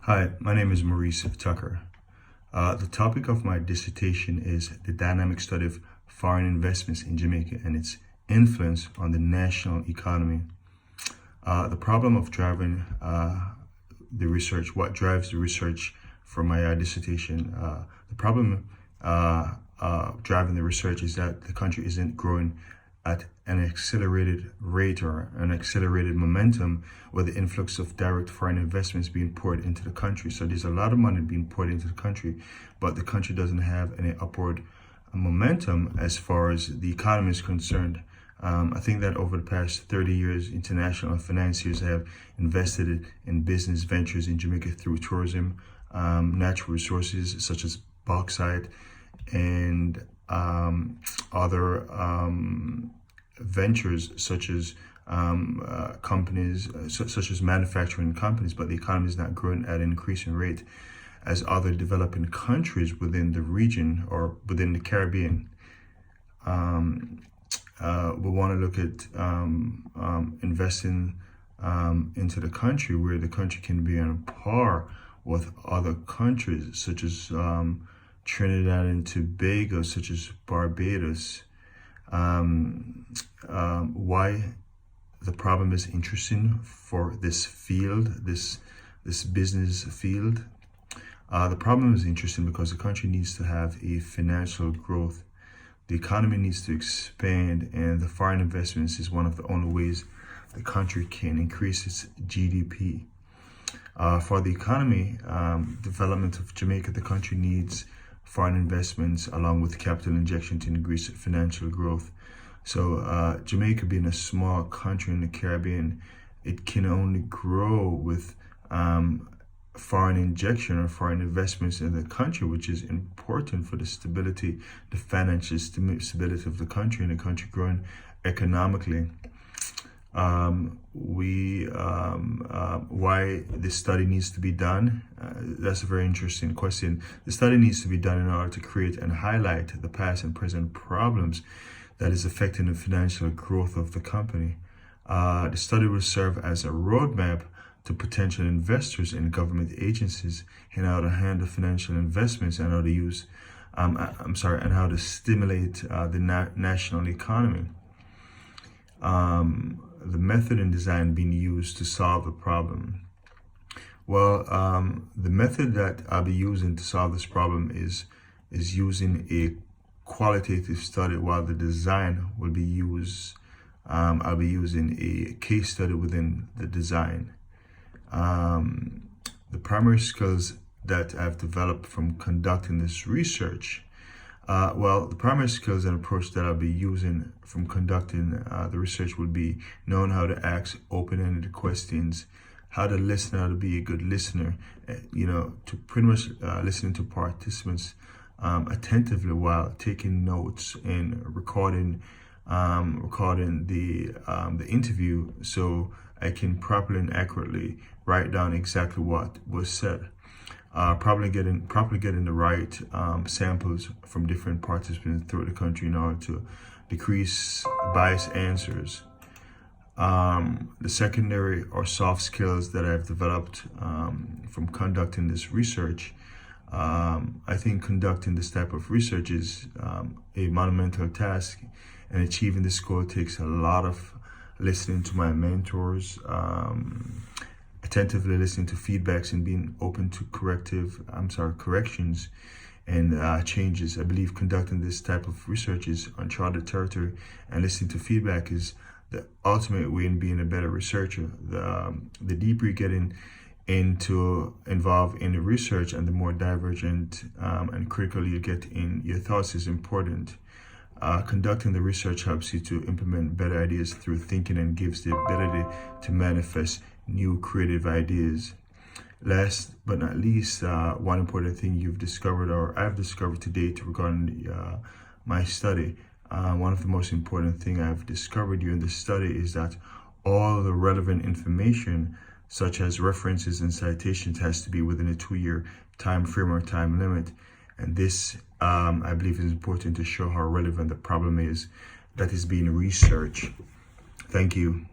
Hi, my name is Maurice Tucker. The topic of my dissertation is the dynamic study of foreign investments in Jamaica and its influence on the national economy. The problem of driving the research, what drives the research for my dissertation, the problem driving the research is that the country isn't growing at an accelerated rate or an accelerated momentum with the influx of direct foreign investments being poured into the country. So there's a lot of money being poured into the country, but the country doesn't have any upward momentum as far as the economy is concerned. I think that over the past 30 years, international financiers have invested in business ventures in Jamaica through tourism, natural resources such as bauxite, and other ventures such as companies, such as manufacturing companies, but the economy is not growing at an increasing rate as other developing countries within the region or within the Caribbean. We want to look at investing into the country where the country can be on par with other countries such as Trinidad and Tobago, such as Barbados. Why the problem is interesting for this field, this business field. The problem is interesting because the country needs to have a financial growth. The economy needs to expand, and the foreign investments is one of the only ways the country can increase its GDP. For the economy development of Jamaica, the country needs foreign investments along with capital injection to increase financial growth. So Jamaica being a small country in the Caribbean, it can only grow with foreign injection or foreign investments in the country, which is important for the stability, the financial stability of the country and the country growing economically. Why this study needs to be done? That's a very interesting question. The study needs to be done in order to create and highlight the past and present problems that is affecting the financial growth of the company. The study will serve as a roadmap to potential investors in government agencies in how to handle financial investments and how to use, and how to stimulate the national economy. The method and design being used to solve the problem. Well, the method that I'll be using to solve this problem is using a qualitative study, while the design will be used. I'll be using a case study within the design. The primary skills that I've developed from conducting this research. The primary skills and approach that I'll be using from conducting the research would be knowing how to ask open-ended questions, how to listen, how to be a good listener, to pretty much listening to participants attentively while taking notes and recording the interview, so I can properly and accurately write down exactly what was said. Probably getting the right samples from different participants throughout the country in order to decrease biased answers. The secondary or soft skills that I've developed from conducting this research. I think conducting this type of research is a monumental task, and achieving this goal takes a lot of listening to my mentors, attentively listening to feedbacks and being open to corrections and changes. I believe conducting this type of research is uncharted territory, and listening to feedback is the ultimate way in being a better researcher. The deeper you get involved in the research, and the more divergent and critical you get in your thoughts is important. Conducting the research helps you to implement better ideas through thinking and gives the ability to manifest new creative ideas. Last but not least, one important thing you've discovered or I've discovered to date regarding my study, one of the most important things I've discovered during the study is that all the relevant information, such as references and citations, has to be within a 2-year time frame or time limit. And this, I believe, is important to show how relevant the problem is that is being researched. Thank you.